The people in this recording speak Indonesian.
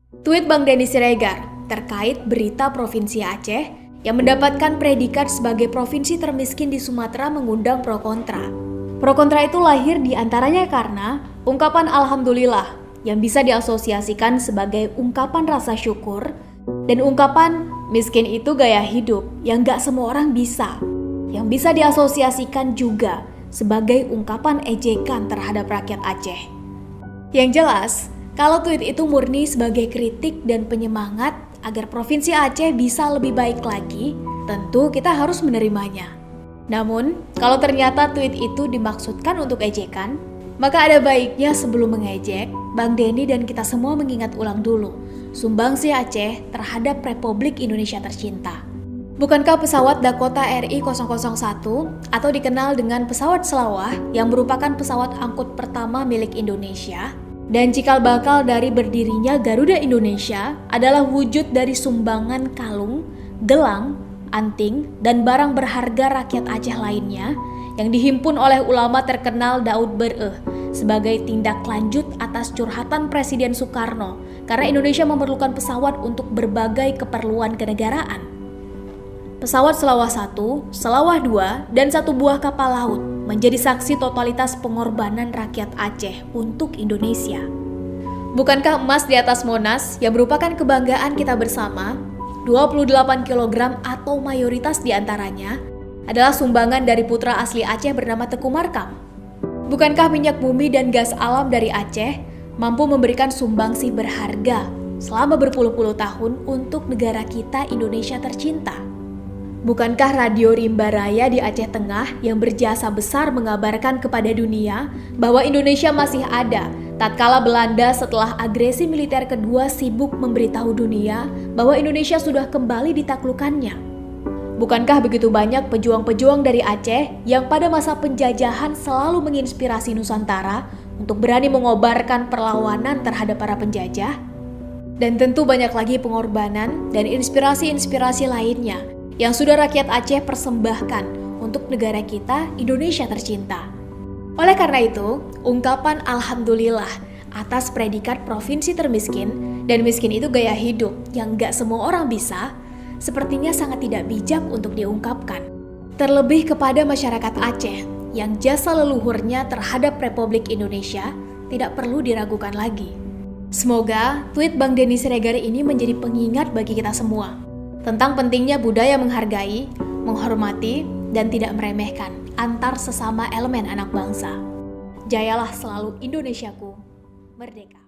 Tweet Bang Denny Siregar terkait berita Provinsi Aceh yang mendapatkan predikat sebagai provinsi termiskin di Sumatera mengundang pro kontra. Pro kontra itu lahir diantaranya karena ungkapan Alhamdulillah yang bisa diasosiasikan sebagai ungkapan rasa syukur dan ungkapan miskin itu gaya hidup yang gak semua orang bisa, yang bisa diasosiasikan juga sebagai ungkapan ejekan terhadap rakyat Aceh. Yang jelas, kalau tweet itu murni sebagai kritik dan penyemangat agar Provinsi Aceh bisa lebih baik lagi, tentu kita harus menerimanya. Namun, kalau ternyata tweet itu dimaksudkan untuk ejekan, maka ada baiknya sebelum mengejek, Bang Denny dan kita semua mengingat ulang dulu sumbangsi Aceh terhadap Republik Indonesia tercinta. Bukankah pesawat Dakota RI-001 atau dikenal dengan pesawat Selawah yang merupakan pesawat angkut pertama milik Indonesia dan cikal bakal dari berdirinya Garuda Indonesia adalah wujud dari sumbangan kalung, gelang, anting, dan barang berharga rakyat Aceh lainnya yang dihimpun oleh ulama terkenal Daud Bereh sebagai tindak lanjut atas curhatan Presiden Soekarno karena Indonesia memerlukan pesawat untuk berbagai keperluan kenegaraan. Pesawat Selawah 1, Selawah 2, dan 1 buah kapal laut menjadi saksi totalitas pengorbanan rakyat Aceh untuk Indonesia. Bukankah emas di atas Monas yang merupakan kebanggaan kita bersama, 28 kg atau mayoritas diantaranya, adalah sumbangan dari putra asli Aceh bernama Teuku Markam? Bukankah minyak bumi dan gas alam dari Aceh mampu memberikan sumbangsi berharga selama berpuluh-puluh tahun untuk negara kita Indonesia tercinta? Bukankah Radio Rimba Raya di Aceh Tengah yang berjasa besar mengabarkan kepada dunia bahwa Indonesia masih ada tatkala Belanda setelah agresi militer kedua sibuk memberitahu dunia bahwa Indonesia sudah kembali ditaklukkannya? Bukankah begitu banyak pejuang-pejuang dari Aceh yang pada masa penjajahan selalu menginspirasi Nusantara untuk berani mengobarkan perlawanan terhadap para penjajah? Dan tentu banyak lagi pengorbanan dan inspirasi-inspirasi lainnya yang sudah rakyat Aceh persembahkan untuk negara kita, Indonesia tercinta. Oleh karena itu, ungkapan Alhamdulillah atas predikat provinsi termiskin dan miskin itu gaya hidup yang gak semua orang bisa, sepertinya sangat tidak bijak untuk diungkapkan. Terlebih kepada masyarakat Aceh yang jasa leluhurnya terhadap Republik Indonesia tidak perlu diragukan lagi. Semoga tweet Bang Denny Siregar ini menjadi pengingat bagi kita semua tentang pentingnya budaya menghargai, menghormati, dan tidak meremehkan antar sesama elemen anak bangsa. Jayalah selalu Indonesiaku, merdeka.